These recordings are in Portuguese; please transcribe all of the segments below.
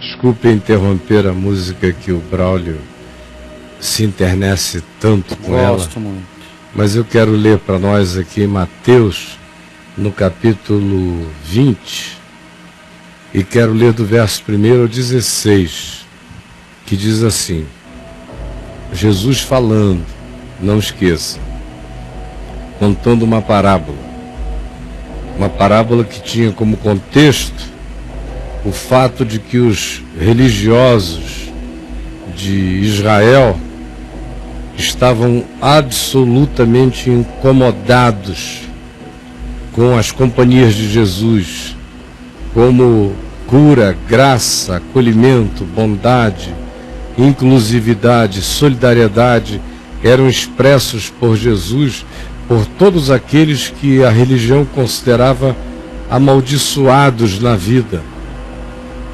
Desculpe interromper a música que o Braulio se internece tanto com ela. Gosto muito. Mas eu quero ler para nós aqui Mateus, no capítulo 20, e quero ler do verso 1 ao 16, que diz assim, Jesus falando, não esqueça, contando uma parábola que tinha como contexto o fato de que os religiosos de Israel estavam absolutamente incomodados com as companhias de Jesus, como cura, graça, acolhimento, bondade, inclusividade, solidariedade eram expressos por Jesus por todos aqueles que a religião considerava amaldiçoados na vida.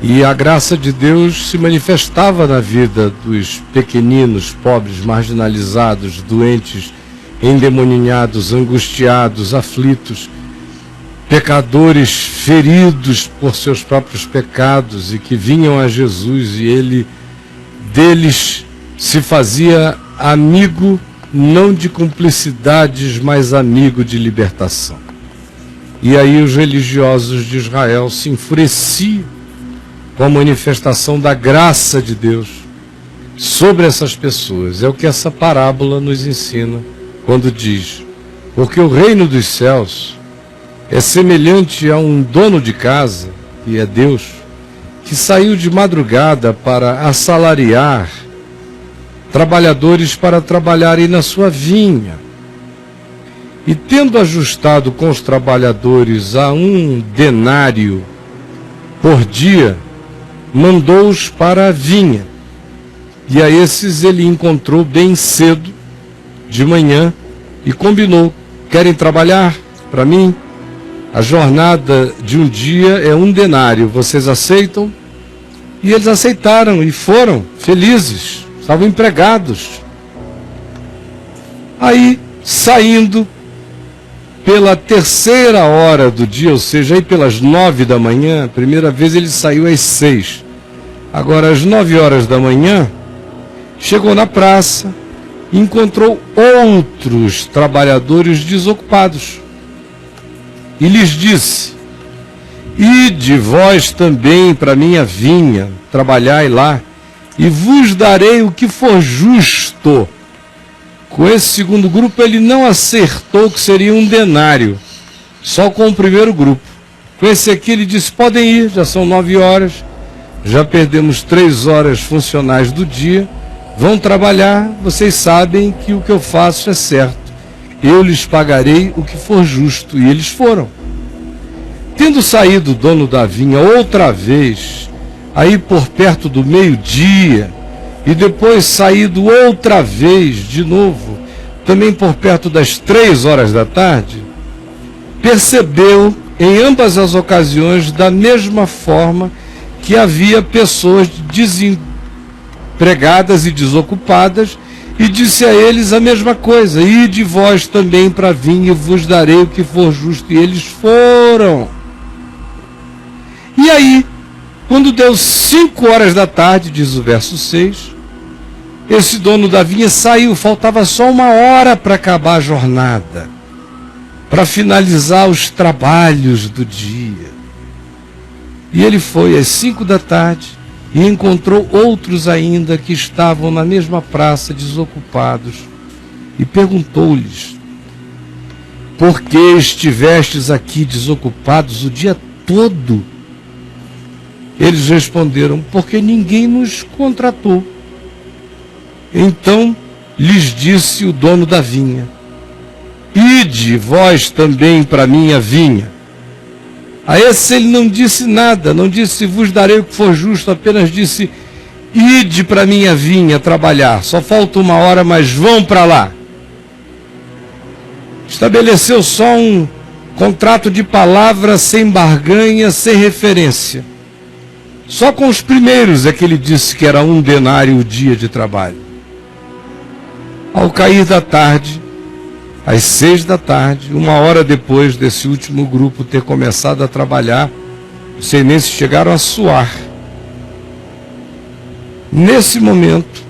E a graça de Deus se manifestava na vida dos pequeninos, pobres, marginalizados, doentes, endemoninhados, angustiados, aflitos, pecadores feridos por seus próprios pecados e que vinham a Jesus e ele deles se fazia amigo, não de cumplicidades, mas amigo de libertação. E aí os religiosos de Israel se enfureciam com a manifestação da graça de Deus sobre essas pessoas. É o que essa parábola nos ensina quando diz, porque o reino dos céus é semelhante a um dono de casa, que é Deus, que saiu de madrugada para assalariar trabalhadores para trabalharem na sua vinha. E tendo ajustado com os trabalhadores a 1 denário por dia, mandou-os para a vinha. E a esses ele encontrou bem cedo, de manhã, e combinou, querem trabalhar para mim? A jornada de um dia é 1 denário, vocês aceitam? E eles aceitaram e foram felizes, estavam empregados. Aí, saindo pela 3ª hora do dia, ou seja, aí pelas 9 da manhã, a primeira vez ele saiu às 6. Agora, às 9 horas da manhã, chegou na praça e encontrou outros trabalhadores desocupados. E lhes disse, ide vós também para minha vinha, trabalhai lá, e vos darei o que for justo. Com esse segundo grupo ele não acertou que seria 1 denário, só com o primeiro grupo. Com esse aqui ele disse, podem ir, já são 9 horas, já perdemos 3 horas funcionais do dia, vão trabalhar, vocês sabem que o que eu faço é certo. Eu lhes pagarei o que for justo. E eles foram. Tendo saído o dono da vinha outra vez, aí por perto do meio-dia, e depois saído outra vez de novo, também por perto das 3 horas da tarde, percebeu em ambas as ocasiões da mesma forma que havia pessoas desempregadas e desocupadas, e disse a eles a mesma coisa, ide vós também para a vinha e vos darei o que for justo. E eles foram. E aí, quando deu 5 horas da tarde, diz o verso 6, esse dono da vinha saiu, faltava só 1 hora para acabar a jornada, para finalizar os trabalhos do dia. E ele foi às 5 da tarde e encontrou outros ainda que estavam na mesma praça, desocupados, e perguntou-lhes, por que estivestes aqui desocupados o dia todo? Eles responderam, porque ninguém nos contratou. Então lhes disse o dono da vinha, ide vós também para a minha vinha. A esse ele não disse nada, não disse vos darei o que for justo, apenas disse, ide para a minha vinha trabalhar, só falta 1 hora, mas vão para lá. Estabeleceu só um contrato de palavra sem barganha, sem referência. Só com os primeiros é que ele disse que era 1 denário o dia de trabalho. Ao cair da tarde, às 6 da tarde, 1 hora depois desse último grupo ter começado a trabalhar, não sei nem se chegaram a suar. Nesse momento,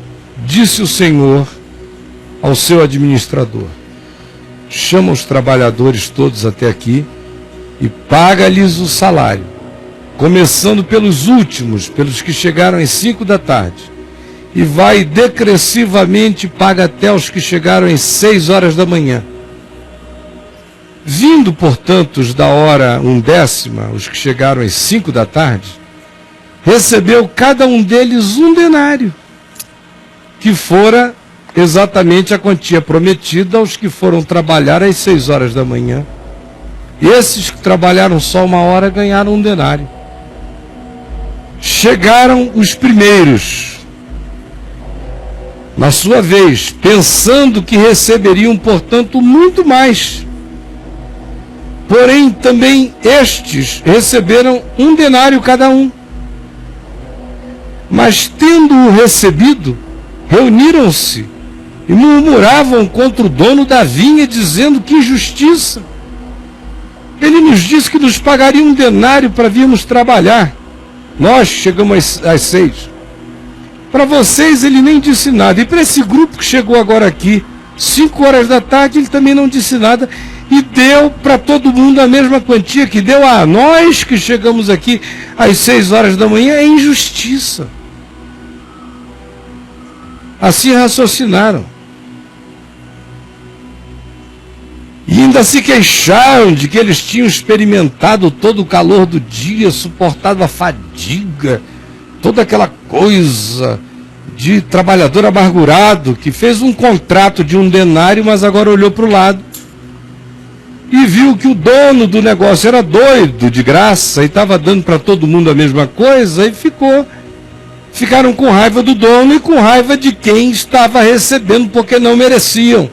disse o Senhor ao seu administrador: chama os trabalhadores todos até aqui e paga-lhes o salário, começando pelos últimos, pelos que chegaram às 5 da tarde, e vai decrescivamente paga até os que chegaram às 6 horas da manhã. Vindo, portanto, os da hora 1/10, os que chegaram às 5 da tarde, recebeu cada um deles 1 denário, que fora exatamente a quantia prometida aos que foram trabalhar às 6 horas da manhã. Esses que trabalharam só 1 hora ganharam 1 denário. Chegaram os primeiros, na sua vez, pensando que receberiam, portanto, muito mais. Porém, também estes receberam 1 denário cada um. Mas, tendo-o recebido, reuniram-se e murmuravam contra o dono da vinha, dizendo: que injustiça! Ele nos disse que nos pagaria 1 denário para virmos trabalhar. Nós chegamos às 6. Para vocês ele nem disse nada. E para esse grupo que chegou agora aqui, 5 horas da tarde, ele também não disse nada. E deu para todo mundo a mesma quantia que deu a nós que chegamos aqui às 6 horas da manhã. É injustiça. Assim raciocinaram. E ainda se queixaram de que eles tinham experimentado todo o calor do dia, suportado a fadiga, toda aquela coisa de trabalhador amargurado, que fez um contrato de 1 denário, mas agora olhou para o lado e viu que o dono do negócio era doido de graça e estava dando para todo mundo a mesma coisa, e ficaram com raiva do dono e com raiva de quem estava recebendo, porque não mereciam.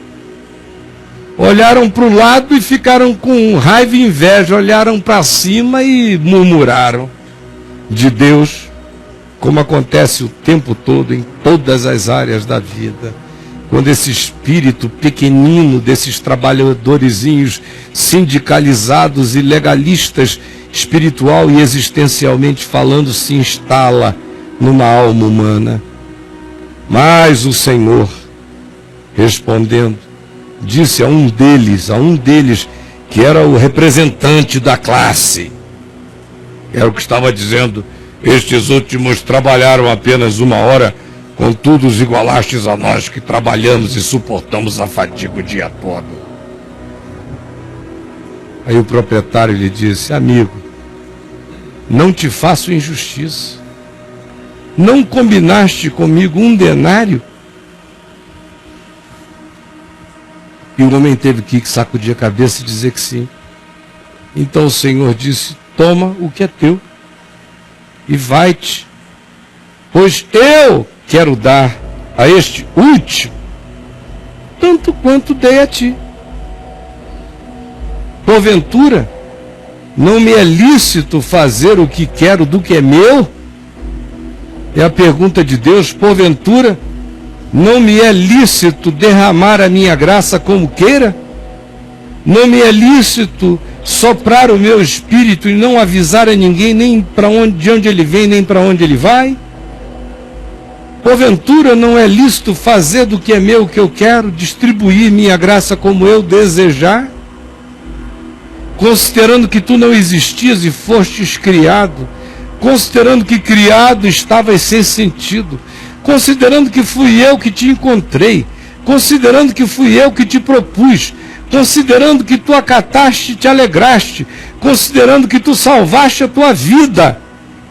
Olharam para o lado e ficaram com raiva e inveja, olharam para cima e murmuraram de Deus, como acontece o tempo todo em todas as áreas da vida. Quando esse espírito pequenino desses trabalhadorzinhos sindicalizados e legalistas, espiritual e existencialmente falando, se instala numa alma humana. Mas o Senhor, respondendo, disse a um deles, que era o representante da classe, era o que estava dizendo: estes últimos trabalharam apenas 1 hora, contudo os igualastes a nós que trabalhamos e suportamos a fadiga o dia todo. Aí o proprietário lhe disse: amigo, não te faço injustiça. Não combinaste comigo 1 denário? E o homem teve que sacudir a cabeça e dizer que sim. Então o Senhor disse: toma o que é teu e vai-te, pois eu quero dar a este último tanto quanto dei a ti. Porventura, não me é lícito fazer o que quero do que é meu? É a pergunta de Deus. Porventura, não me é lícito derramar a minha graça como queira? Não me é lícito soprar o meu espírito e não avisar a ninguém nem de onde ele vem, nem para onde ele vai? Porventura, não é lícito fazer do que é meu o que eu quero, distribuir minha graça como eu desejar? Considerando que tu não existias e fostes criado, considerando que criado estavas sem sentido, considerando que fui eu que te encontrei, considerando que fui eu que te propus, considerando que tu acataste e te alegraste, considerando que tu salvaste a tua vida,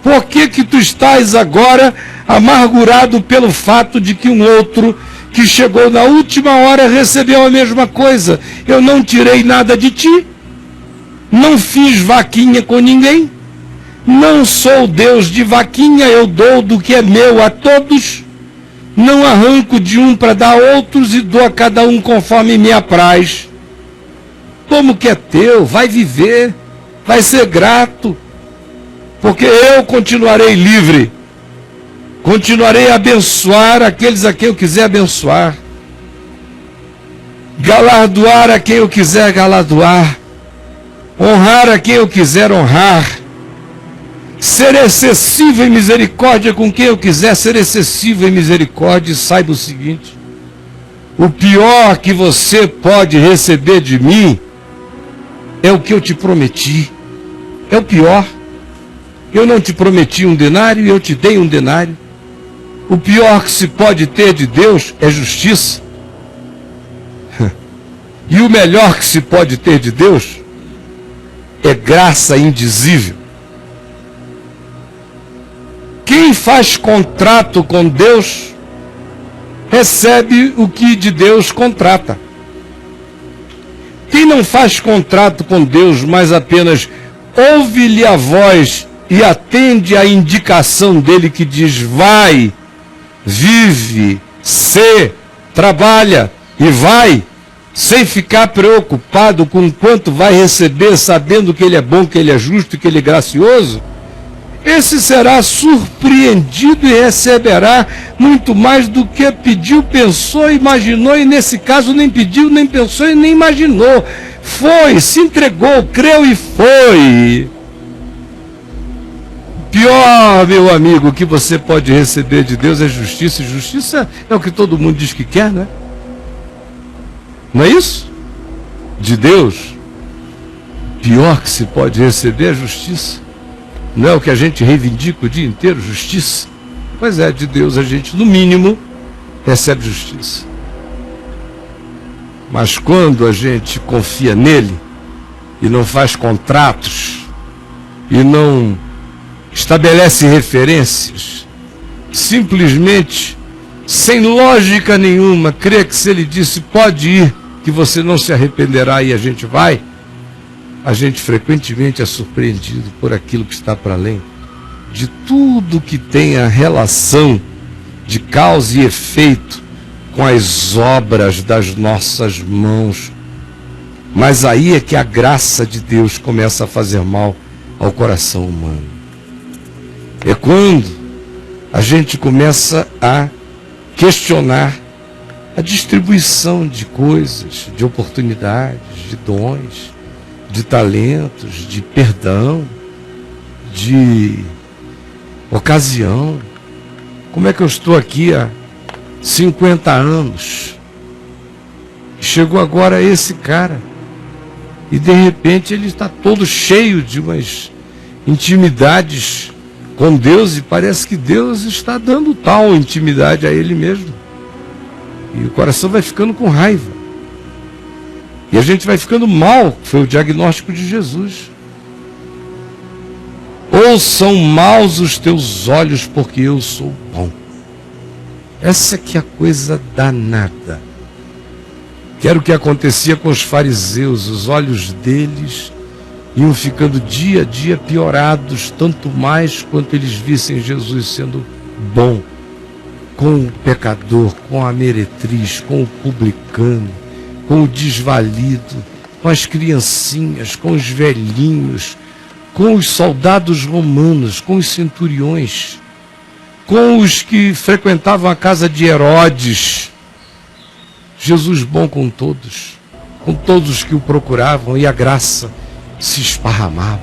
por que que tu estás agora amargurado pelo fato de que um outro que chegou na última hora recebeu a mesma coisa? Eu não tirei nada de ti, não fiz vaquinha com ninguém, não sou Deus de vaquinha, eu dou do que é meu a todos, não arranco de um para dar a outros e dou a cada um conforme me apraz. Toma o que é teu, vai viver, vai ser grato, porque eu continuarei livre, continuarei a abençoar aqueles a quem eu quiser abençoar, galardoar a quem eu quiser galardoar, honrar a quem eu quiser honrar. ser excessivo em misericórdia com quem eu quiser ser excessivo em misericórdia, e saiba o seguinte: o pior que você pode receber de mim é o que eu te prometi. É o pior. Eu não te prometi 1 denário e eu te dei 1 denário. O pior que se pode ter de Deus é justiça. E o melhor que se pode ter de Deus é graça indizível. Quem faz contrato com Deus recebe o que de Deus contrata. Quem não faz contrato com Deus, mas apenas ouve-lhe a voz e atende à indicação dele que diz: vai, vive, sê, trabalha e vai, sem ficar preocupado com quanto vai receber, sabendo que ele é bom, que ele é justo, que ele é gracioso, esse será surpreendido e receberá muito mais do que pediu, pensou, imaginou, e nesse caso nem pediu, nem pensou e nem imaginou. Foi, se entregou, creu e foi. Pior, meu amigo, que você pode receber de Deus é justiça, e justiça é o que todo mundo diz que quer, né? Não é isso? De Deus, pior que se pode receber é justiça. Não é o que a gente reivindica o dia inteiro, justiça? Pois é, de Deus a gente, no mínimo, recebe justiça. Mas quando a gente confia nele, e não faz contratos, e não estabelece referências, simplesmente, sem lógica nenhuma, crê que se ele disse pode ir, que você não se arrependerá e a gente vai, a gente frequentemente é surpreendido por aquilo que está para além de tudo que tem a relação de causa e efeito com as obras das nossas mãos. Mas aí é que a graça de Deus começa a fazer mal ao coração humano. É quando a gente começa a questionar a distribuição de coisas, de oportunidades, de dons, de talentos, de perdão, de ocasião. Como é que eu estou aqui há 50 anos? Chegou agora esse cara e de repente ele está todo cheio de umas intimidades com Deus e parece que Deus está dando tal intimidade a ele mesmo. E o coração vai ficando com raiva. E a gente vai ficando mal, foi o diagnóstico de Jesus. Ou são maus os teus olhos, porque eu sou bom. Essa que é a coisa danada. Que era o que acontecia com os fariseus. Os olhos deles iam ficando dia a dia piorados, tanto mais quanto eles vissem Jesus sendo bom, com o pecador, com a meretriz, com o publicano, com o desvalido, com as criancinhas, com os velhinhos, com os soldados romanos, com os centuriões, com os que frequentavam a casa de Herodes. Jesus bom com todos que o procuravam, e a graça se esparramava.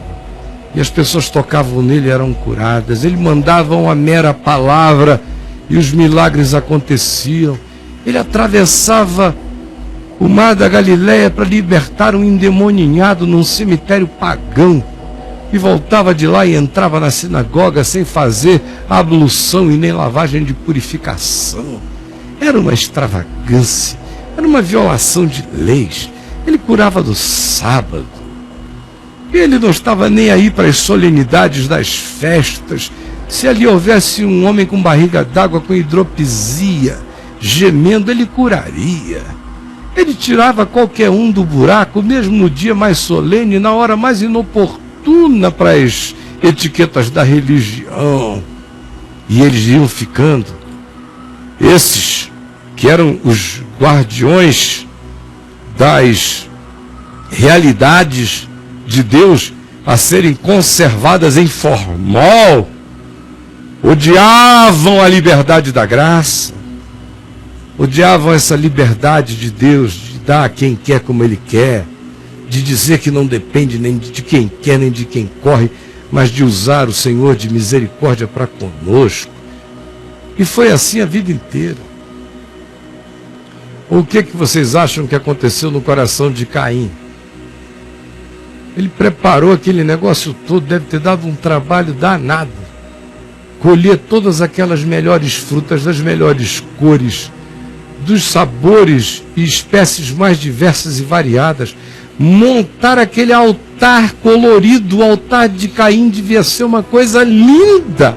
E as pessoas tocavam nele e eram curadas. Ele mandava uma mera palavra e os milagres aconteciam. Ele atravessava o mar da Galileia para libertar um endemoninhado num cemitério pagão, e voltava de lá e entrava na sinagoga sem fazer ablução e nem lavagem de purificação. Era uma extravagância, era uma violação de leis. Ele curava no sábado. Ele não estava nem aí para as solenidades das festas. Se ali houvesse um homem com barriga d'água, com hidropisia, gemendo, ele curaria. Ele tirava qualquer um do buraco, mesmo no dia mais solene, na hora mais inoportuna para as etiquetas da religião. E eles iam ficando, esses que eram os guardiões das realidades de Deus a serem conservadas em formol, odiavam a liberdade da graça, odiavam essa liberdade de Deus de dar a quem quer como Ele quer, de dizer que não depende nem de quem quer nem de quem corre, mas de usar o Senhor de misericórdia para conosco. E foi assim a vida inteira. O que vocês acham que aconteceu no coração de Caim? Ele preparou aquele negócio todo, deve ter dado um trabalho danado. Colher todas aquelas melhores frutas, das melhores cores, dos sabores e espécies mais diversas e variadas. Montar aquele altar colorido, o altar de Caim devia ser uma coisa linda,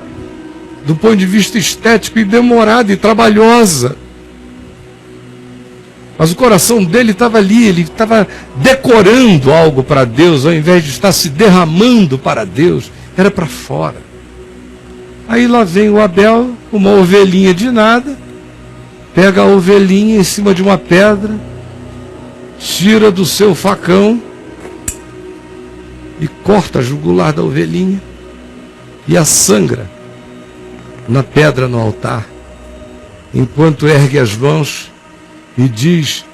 do ponto de vista estético, e demorada e trabalhosa. Mas o coração dele estava ali, ele estava decorando algo para Deus, ao invés de estar se derramando para Deus, era para fora. Aí lá vem o Abel, uma ovelhinha de nada, pega a ovelhinha em cima de uma pedra, tira do seu facão e corta a jugular da ovelhinha e a sangra na pedra no altar, enquanto ergue as mãos e diz: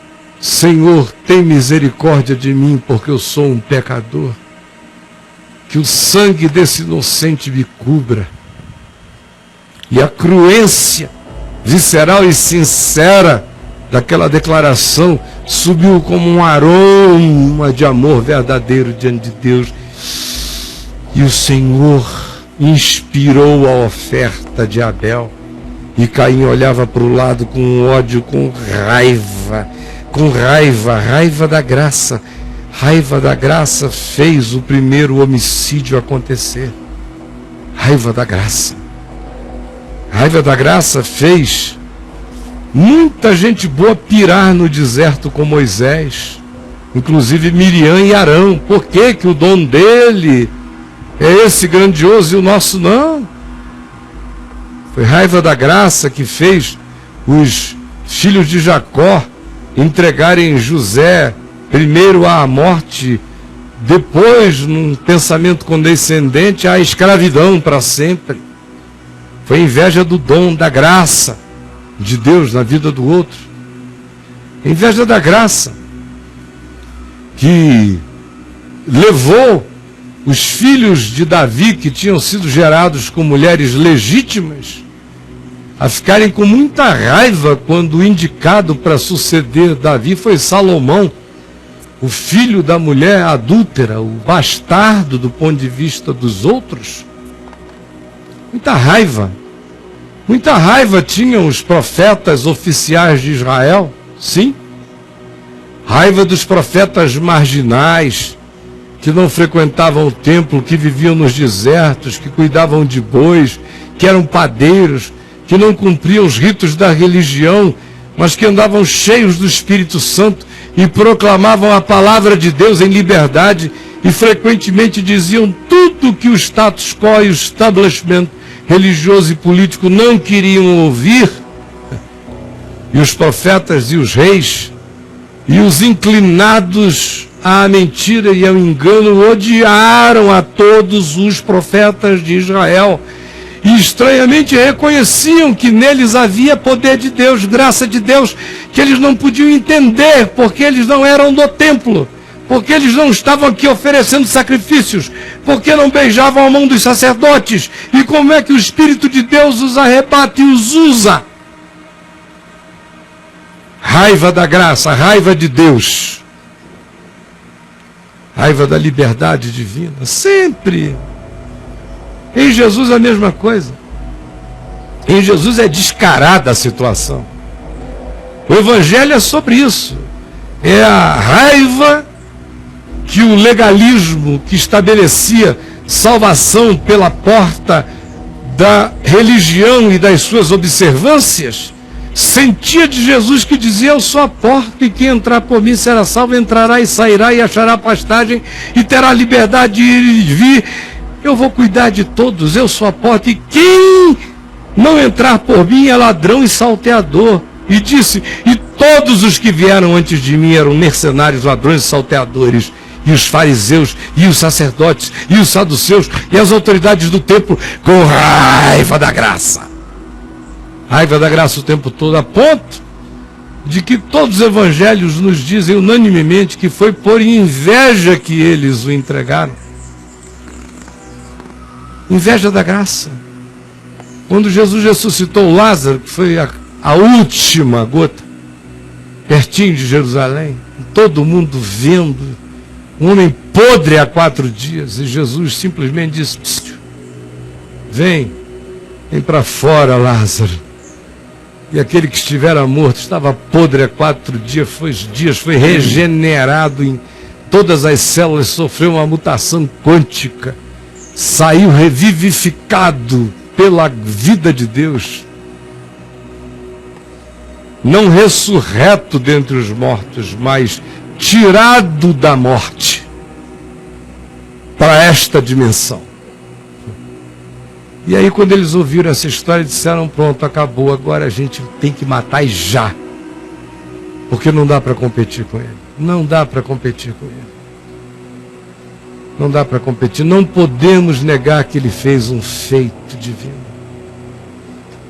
Senhor, tem misericórdia de mim, porque eu sou um pecador. Que o sangue desse inocente me cubra. E a cruência visceral e sincera daquela declaração subiu como um aroma de amor verdadeiro diante de Deus. E o Senhor inspirou a oferta de Abel. E Caim olhava para o lado com ódio, com raiva da graça. Raiva da graça fez o primeiro homicídio acontecer. Raiva da graça. Raiva da graça fez muita gente boa pirar no deserto com Moisés, inclusive Miriam e Arão. Por que o dom dele é esse grandioso e o nosso não? Foi raiva da graça que fez os filhos de Jacó entregarem José primeiro à morte, depois, num pensamento condescendente, à escravidão para sempre. Foi inveja do dom, da graça de Deus na vida do outro. Inveja da graça que levou os filhos de Davi, que tinham sido gerados com mulheres legítimas, a ficarem com muita raiva quando o indicado para suceder Davi foi Salomão, o filho da mulher adúltera, o bastardo do ponto de vista dos outros. Muita raiva tinham os profetas oficiais de Israel, sim. Raiva dos profetas marginais, que não frequentavam o templo, que viviam nos desertos, que cuidavam de bois, que eram padeiros, que não cumpriam os ritos da religião, mas que andavam cheios do Espírito Santo e proclamavam a palavra de Deus em liberdade e frequentemente diziam tudo que o status quo e o establishment religioso e político não queriam ouvir. E os profetas e os reis e os inclinados à mentira e ao engano odiaram a todos os profetas de Israel. E estranhamente reconheciam que neles havia poder de Deus, graça de Deus, que eles não podiam entender, porque eles não eram do templo, porque eles não estavam aqui oferecendo sacrifícios, porque não beijavam a mão dos sacerdotes. E como é que o Espírito de Deus os arrebata e os usa? Raiva da graça, raiva de Deus, raiva da liberdade divina, sempre. Em Jesus a mesma coisa. Em Jesus é descarada a situação. O Evangelho é sobre isso. É a raiva que o legalismo, que estabelecia salvação pela porta da religião e das suas observâncias, sentia de Jesus, que dizia: eu sou a porta, e quem entrar por mim será salvo, entrará e sairá e achará pastagem e terá liberdade de ir e vir. Eu vou cuidar de todos, eu sou a porta, e quem não entrar por mim é ladrão e salteador. E disse: e todos os que vieram antes de mim eram mercenários, ladrões e salteadores. E os fariseus, e os sacerdotes, e os saduceus, e as autoridades do templo, com raiva da graça. Raiva da graça o tempo todo, a ponto de que todos os evangelhos nos dizem unanimemente que foi por inveja que eles o entregaram. Inveja da graça. Quando Jesus ressuscitou Lázaro, que foi a última gota, pertinho de Jerusalém, todo mundo vendo, um homem podre há 4 dias, e Jesus simplesmente disse: vem para fora, Lázaro. E aquele que estivera morto, estava podre há 4 dias, foi regenerado em todas as células, sofreu uma mutação quântica, saiu revivificado pela vida de Deus, não ressurreto dentre os mortos, mas tirado da morte para esta dimensão. E aí, quando eles ouviram essa história, disseram: pronto, acabou, agora a gente tem que matar e já, porque não dá para competir com ele. Não dá para competir com ele. Não dá para competir. Não podemos negar que ele fez um feito divino.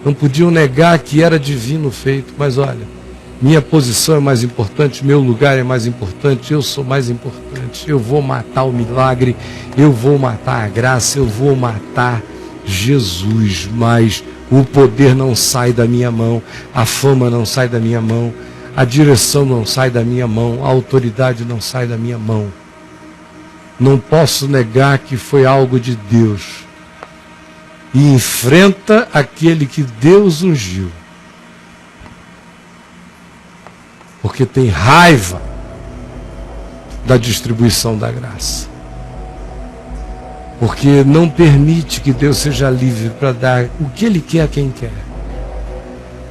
Não podiam negar que era divino o feito. Mas olha, minha posição é mais importante, meu lugar é mais importante, eu sou mais importante. Eu vou matar o milagre, eu vou matar a graça, eu vou matar Jesus, mas o poder não sai da minha mão, a fama não sai da minha mão, a direção não sai da minha mão, a autoridade não sai da minha mão. Não posso negar que foi algo de Deus. E enfrenta aquele que Deus ungiu, porque tem raiva da distribuição da graça, porque não permite que Deus seja livre para dar o que Ele quer a quem quer.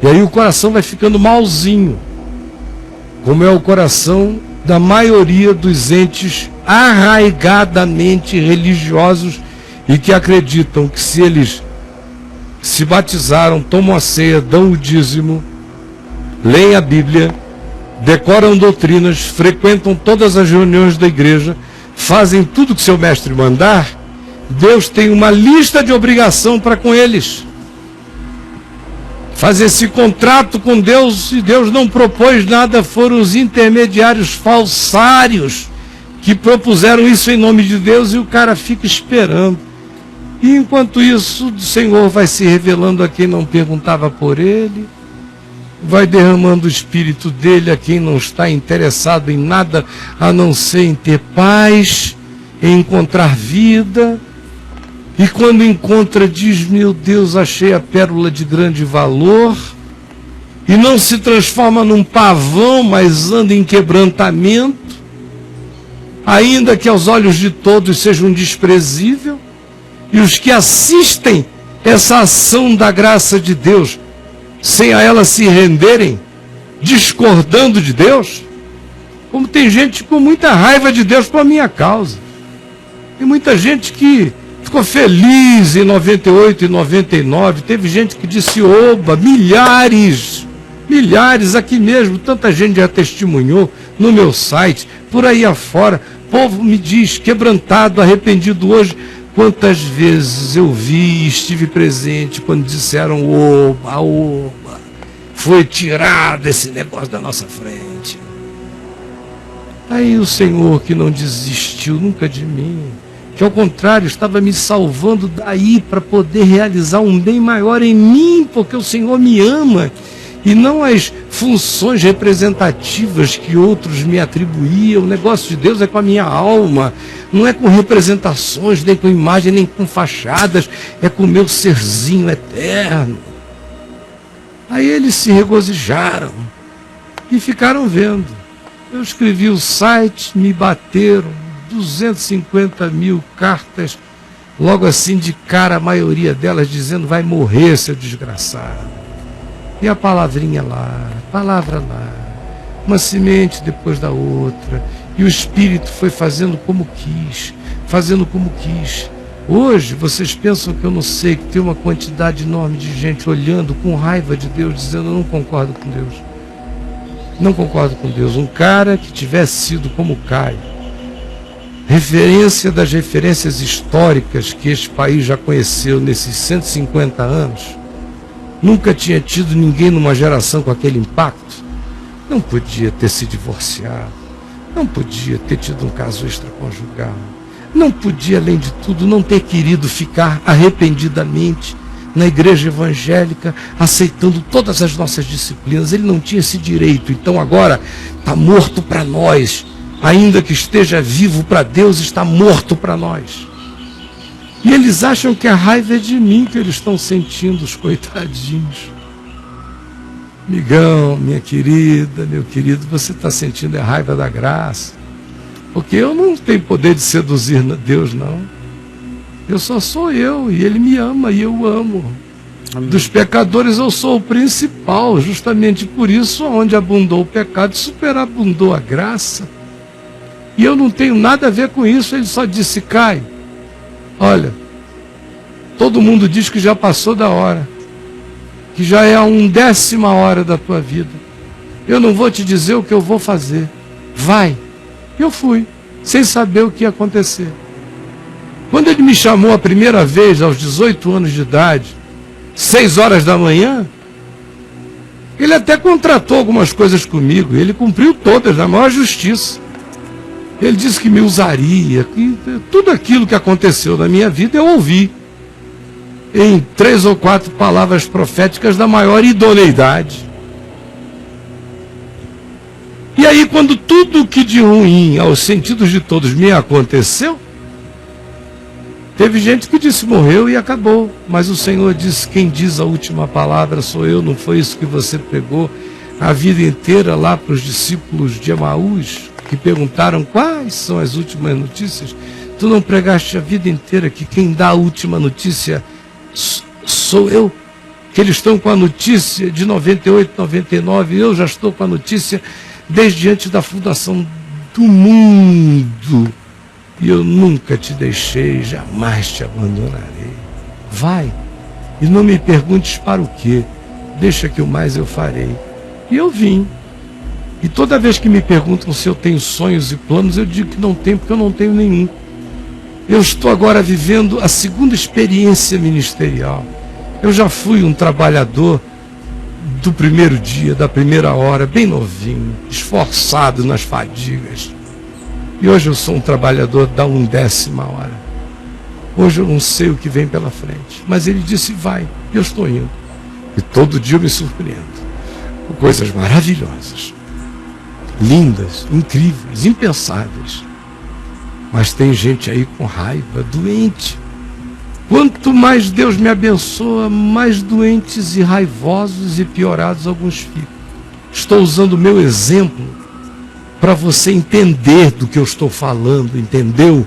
E aí o coração vai ficando malzinho, como é o coração da maioria dos entes arraigadamente religiosos e que acreditam que se eles se batizaram, tomam a ceia, dão o dízimo, leem a Bíblia, decoram doutrinas, frequentam todas as reuniões da igreja, fazem tudo que seu mestre mandar, Deus tem uma lista de obrigação para com eles. Fazer esse contrato com Deus, e Deus não propôs nada, foram os intermediários falsários que propuseram isso em nome de Deus, e o cara fica esperando. E enquanto isso, o Senhor vai se revelando a quem não perguntava por Ele, vai derramando o Espírito dele a quem não está interessado em nada a não ser em ter paz, em encontrar vida. E quando encontra, diz: meu Deus, achei a pérola de grande valor. E não se transforma num pavão, mas anda em quebrantamento, ainda que aos olhos de todos seja um desprezível. E os que assistem essa ação da graça de Deus, sem a ela se renderem, discordando de Deus, como tem gente com muita raiva de Deus por minha causa. Tem muita gente que ficou feliz em 98 e 99, teve gente que disse oba, milhares aqui mesmo, tanta gente já testemunhou no meu site, por aí afora. O povo me diz, quebrantado, arrependido hoje. Quantas vezes eu vi e estive presente quando disseram oba, foi tirado esse negócio da nossa frente. Aí o Senhor, que não desistiu nunca de mim, que ao contrário estava me salvando daí para poder realizar um bem maior em mim, porque o Senhor me ama, e não as funções representativas que outros me atribuíam. O negócio de Deus é com a minha alma, não é com representações, nem com imagem, nem com fachadas, é com o meu serzinho eterno. Aí eles se regozijaram e ficaram vendo. Eu escrevi o site, me bateram 250 mil cartas, logo assim de cara, a maioria delas dizendo: vai morrer, seu desgraçado. E a palavrinha lá, a palavra lá, uma semente depois da outra, e o Espírito foi fazendo como quis, Hoje vocês pensam que eu não sei, que tem uma quantidade enorme de gente olhando com raiva de Deus, dizendo: eu não concordo com Deus. Não concordo com Deus. Um cara que tivesse sido como Caio, referência das referências históricas que este país já conheceu nesses 150 anos, nunca tinha tido ninguém numa geração com aquele impacto, não podia ter se divorciado, não podia ter tido um caso extraconjugal. Não podia, além de tudo, não ter querido ficar arrependidamente na igreja evangélica, aceitando todas as nossas disciplinas. Ele não tinha esse direito. Então agora está morto para nós. Ainda que esteja vivo para Deus, está morto para nós. E eles acham que a raiva é de mim que eles estão sentindo, os coitadinhos. Migão, minha querida, meu querido, você está sentindo a raiva da graça. Porque eu não tenho poder de seduzir Deus, não. Eu só sou eu, e Ele me ama, e eu amo. Amém. Dos pecadores eu sou o principal, justamente por isso, onde abundou o pecado, superabundou a graça. E eu não tenho nada a ver com isso. Ele só disse: Caio, olha, todo mundo diz que já passou da hora, que já é a 1/10 hora da tua vida. Eu não vou te dizer o que eu vou fazer. Vai. Eu fui, sem saber o que ia acontecer. Quando ele me chamou a primeira vez, aos 18 anos de idade, 6 horas da manhã, ele até contratou algumas coisas comigo, ele cumpriu todas, na maior justiça. Ele disse que me usaria, que tudo aquilo que aconteceu na minha vida eu ouvi, em 3 ou 4 palavras proféticas da maior idoneidade. E aí, quando tudo que de ruim aos sentidos de todos me aconteceu, teve gente que disse: morreu e acabou. Mas o Senhor disse: quem diz a última palavra sou eu. Não foi isso que você pregou a vida inteira lá para os discípulos de Emaús, que perguntaram quais são as últimas notícias? Tu não pregaste a vida inteira que quem dá a última notícia sou eu? Que eles estão com a notícia de 98, 99, eu já estou com a notícia desde antes da fundação do mundo. E eu nunca te deixei, jamais te abandonarei. Vai, e não me perguntes para o quê. Deixa que o mais eu farei. E eu vim. E toda vez que me perguntam se eu tenho sonhos e planos, eu digo que não tenho, porque eu não tenho nenhum. Eu estou agora vivendo a segunda experiência ministerial. Eu já fui um trabalhador do primeiro dia, da primeira hora, bem novinho, esforçado nas fadigas. E hoje eu sou um trabalhador da 1/10 hora. Hoje eu não sei o que vem pela frente. Mas ele disse: vai, e eu estou indo. E todo dia eu me surpreendo com coisas maravilhosas, lindas, incríveis, impensáveis. Mas tem gente aí com raiva, doente. Quanto mais Deus me abençoa, mais doentes e raivosos e piorados alguns ficam. Estou usando o meu exemplo para você entender do que eu estou falando, entendeu?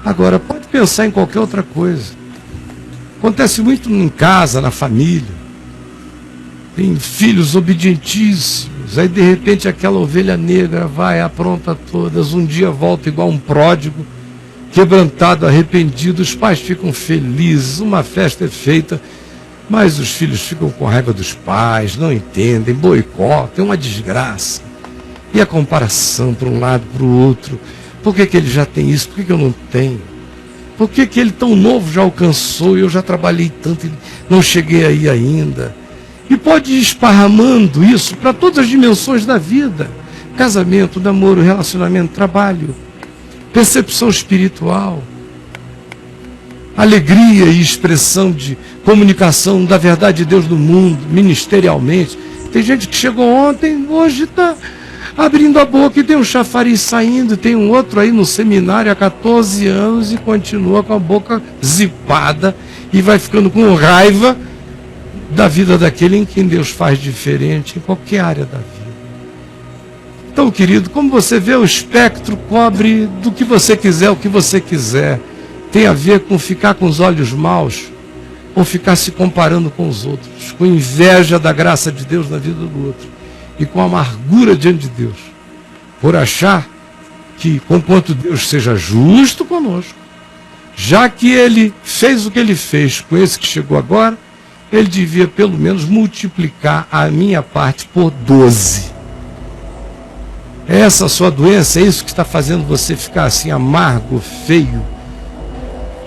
Agora, pode pensar em qualquer outra coisa. Acontece muito em casa, na família. Tem filhos obedientíssimos, aí de repente aquela ovelha negra vai, apronta todas, um dia volta igual um pródigo, quebrantado, arrependido, os pais ficam felizes, uma festa é feita, mas os filhos ficam com raiva dos pais, não entendem, boicotam, é uma desgraça. E a comparação para um lado, para o outro. Por que ele já tem isso? Por que eu não tenho? Por que ele tão novo já alcançou e eu já trabalhei tanto e não cheguei aí ainda? E pode ir esparramando isso para todas as dimensões da vida. Casamento, namoro, relacionamento, trabalho, percepção espiritual, alegria e expressão de comunicação da verdade de Deus no mundo, ministerialmente. Tem gente que chegou ontem, hoje está abrindo a boca e tem um chafariz saindo, tem um outro aí no seminário há 14 anos e continua com a boca zipada e vai ficando com raiva da vida daquele em quem Deus faz diferente em qualquer área da vida. Então, querido, como você vê, o espectro cobre do que você quiser, o que você quiser. Tem a ver com ficar com os olhos maus ou ficar se comparando com os outros, com inveja da graça de Deus na vida do outro e com amargura diante de Deus, por achar que, conquanto Deus seja justo conosco, já que Ele fez o que Ele fez com esse que chegou agora, Ele devia pelo menos multiplicar a minha parte por 12. É essa a sua doença? É isso que está fazendo você ficar assim amargo, feio?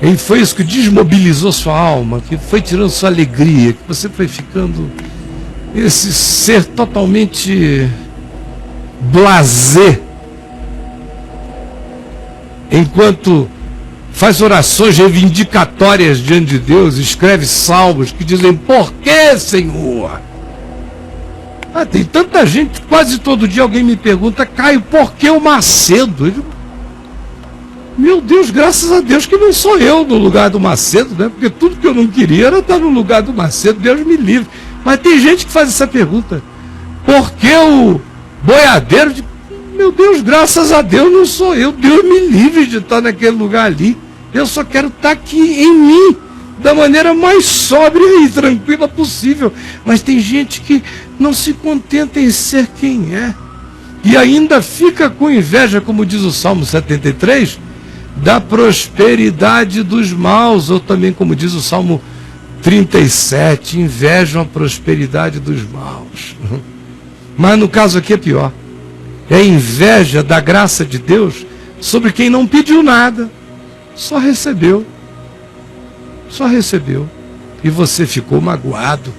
E foi isso que desmobilizou sua alma, que foi tirando sua alegria, que você foi ficando esse ser totalmente blasé. enquanto faz orações reivindicatórias diante de Deus, escreve salmos que dizem: por que, Senhor? Tem tanta gente, quase todo dia alguém me pergunta: Caio, por que o Macedo? Eu digo: meu Deus, graças a Deus que não sou eu no lugar do Macedo, né? Porque tudo que eu não queria era estar no lugar do Macedo, Deus me livre. Mas tem gente que faz essa pergunta: por que o boiadeiro? Eu digo: meu Deus, graças a Deus não sou eu, Deus me livre de estar naquele lugar ali. Eu só quero estar aqui em mim, da maneira mais sóbria e tranquila possível. Mas tem gente que não se contenta em ser quem é, e ainda fica com inveja, como diz o Salmo 73, da prosperidade dos maus, ou também como diz o Salmo 37, invejam a prosperidade dos maus. Mas no caso aqui é pior. É inveja da graça de Deus sobre quem não pediu nada, só recebeu. Só recebeu. E você ficou magoado.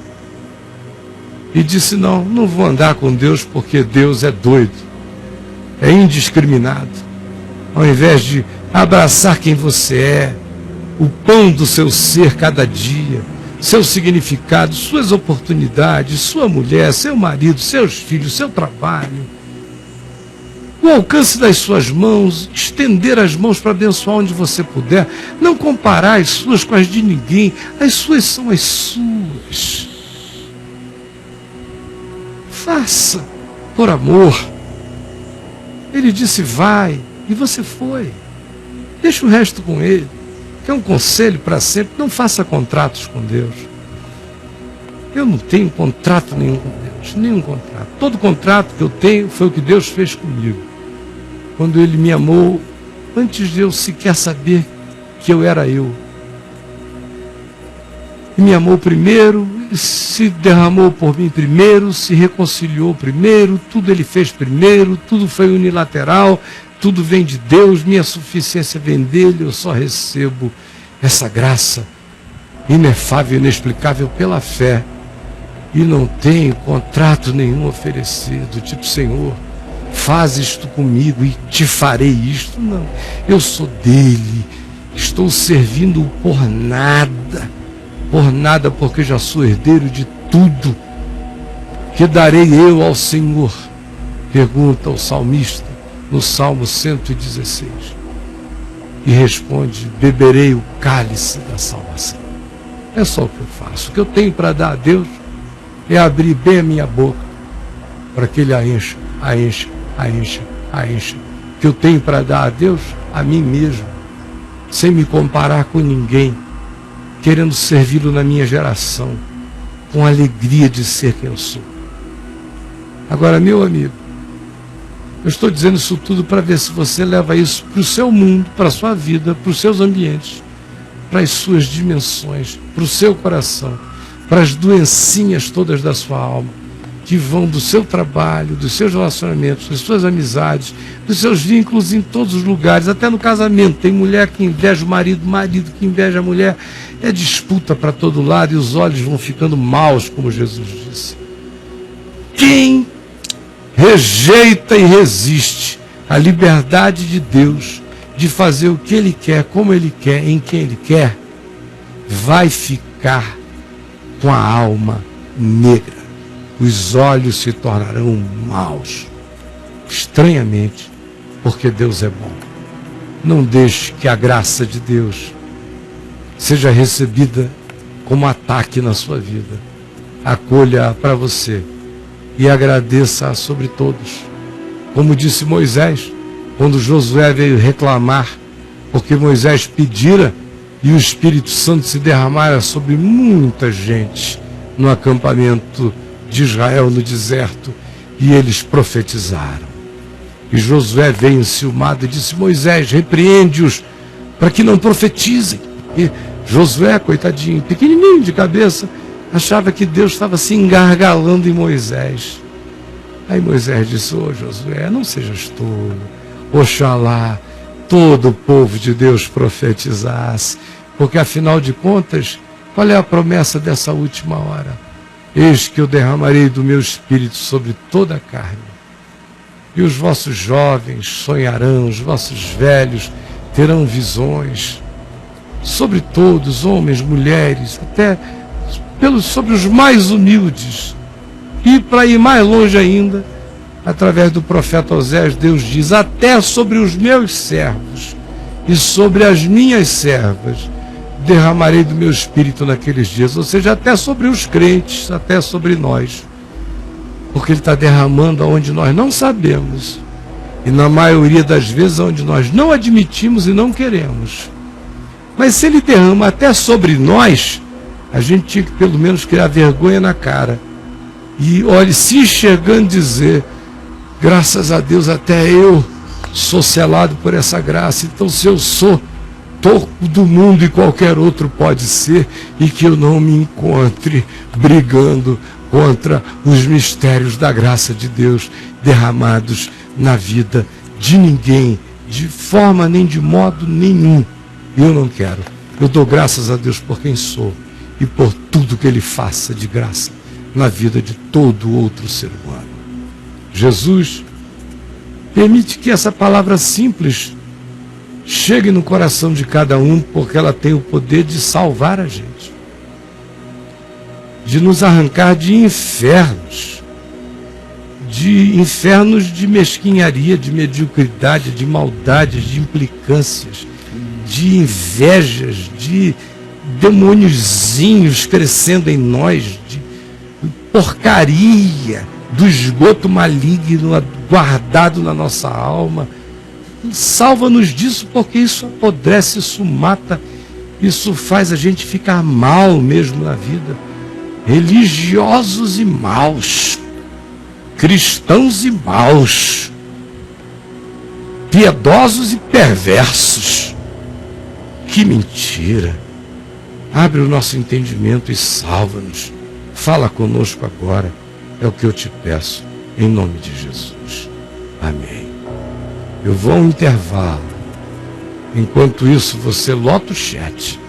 E disse: não vou andar com Deus porque Deus é doido. É indiscriminado. Ao invés de abraçar quem você é, o pão do seu ser cada dia, seu significado, suas oportunidades, sua mulher, seu marido, seus filhos, seu trabalho, o alcance das suas mãos, estender as mãos para abençoar onde você puder, não comparar as suas com as de ninguém, as suas são as suas. Faça por amor. Ele disse: vai, e você foi. Deixa o resto com ele. Quer um conselho para sempre? Não faça contratos com Deus. Eu não tenho contrato nenhum com Deus, nenhum contrato. Todo contrato que eu tenho foi o que Deus fez comigo. Quando Ele me amou, antes de eu sequer saber que eu era eu. E me amou primeiro, se derramou por mim primeiro, se reconciliou primeiro, tudo Ele fez primeiro, tudo foi unilateral, tudo vem de Deus, minha suficiência vem dEle, eu só recebo essa graça inefável, inexplicável pela fé. E não tenho contrato nenhum oferecido, tipo: Senhor, faz isto comigo e te farei isto. Não, eu sou dele, estou servindo por nada, porque já sou herdeiro de tudo. Que darei eu ao Senhor? Pergunta o salmista no Salmo 116. E responde: beberei o cálice da salvação. É só o que eu faço. O que eu tenho para dar a Deus é abrir bem a minha boca para que Ele a encha. O que eu tenho para dar a Deus? A mim mesmo, sem me comparar com ninguém, querendo servi-lo na minha geração, com alegria de ser quem eu sou. Agora, meu amigo, eu estou dizendo isso tudo para ver se você leva isso para o seu mundo, para a sua vida, para os seus ambientes, para as suas dimensões, para o seu coração, para as doencinhas todas da sua alma, que vão do seu trabalho, dos seus relacionamentos, das suas amizades, dos seus vínculos em todos os lugares, até no casamento. Tem mulher que inveja o marido, marido que inveja a mulher. É disputa para todo lado e os olhos vão ficando maus, como Jesus disse. Quem rejeita e resiste à liberdade de Deus de fazer o que Ele quer, como Ele quer, em quem Ele quer, vai ficar com a alma negra. Os olhos se tornarão maus, estranhamente, porque Deus é bom. Não deixe que a graça de Deus seja recebida como ataque na sua vida. Acolha-a para você e agradeça-a sobre todos. Como disse Moisés, quando Josué veio reclamar, porque Moisés pedira e o Espírito Santo se derramara sobre muita gente no acampamento de Israel no deserto, e eles profetizaram. E Josué veio enciumado e disse: Moisés, repreende-os para que não profetizem. E Josué, coitadinho, pequenininho de cabeça, achava que Deus estava se engargalando em Moisés. Aí Moisés disse: ô Josué, não sejas tolo, oxalá todo o povo de Deus profetizasse, porque afinal de contas, qual é a promessa dessa última hora? Eis que eu derramarei do meu espírito sobre toda a carne, e os vossos jovens sonharão, os vossos velhos terão visões sobre todos, homens, mulheres, até sobre os mais humildes. E para ir mais longe ainda, através do profeta Oséias, Deus diz: até sobre os meus servos e sobre as minhas servas derramarei do meu espírito naqueles dias. Ou seja, até sobre os crentes, até sobre nós. Porque Ele está derramando aonde nós não sabemos. E na maioria das vezes onde nós não admitimos e não queremos. Mas se Ele derrama até sobre nós, a gente tinha que pelo menos criar vergonha na cara. E olhe, se enxergando, dizer: graças a Deus até eu sou selado por essa graça. Então se eu sou, topo do mundo e qualquer outro pode ser, e que eu não me encontre brigando contra os mistérios da graça de Deus derramados na vida de ninguém, de forma nem de modo nenhum. Eu não quero. Eu dou graças a Deus por quem sou e por tudo que Ele faça de graça na vida de todo outro ser humano. Jesus permite que essa palavra simples chegue no coração de cada um, porque ela tem o poder de salvar a gente, de nos arrancar de infernos de mesquinharia, de mediocridade, de maldades, de implicâncias, de invejas, de demôniozinhos crescendo em nós, de porcaria, do esgoto maligno guardado na nossa alma. Salva-nos disso, porque isso apodrece, isso mata, isso faz a gente ficar mal mesmo na vida. Religiosos e maus, cristãos e maus, piedosos e perversos. Que mentira! Abre o nosso entendimento e salva-nos. Fala conosco agora, é o que eu te peço, em nome de Jesus. Amém. Eu vou a um intervalo. Enquanto isso, você lota o chat.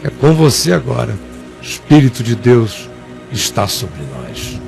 É com você agora. O Espírito de Deus está sobre nós.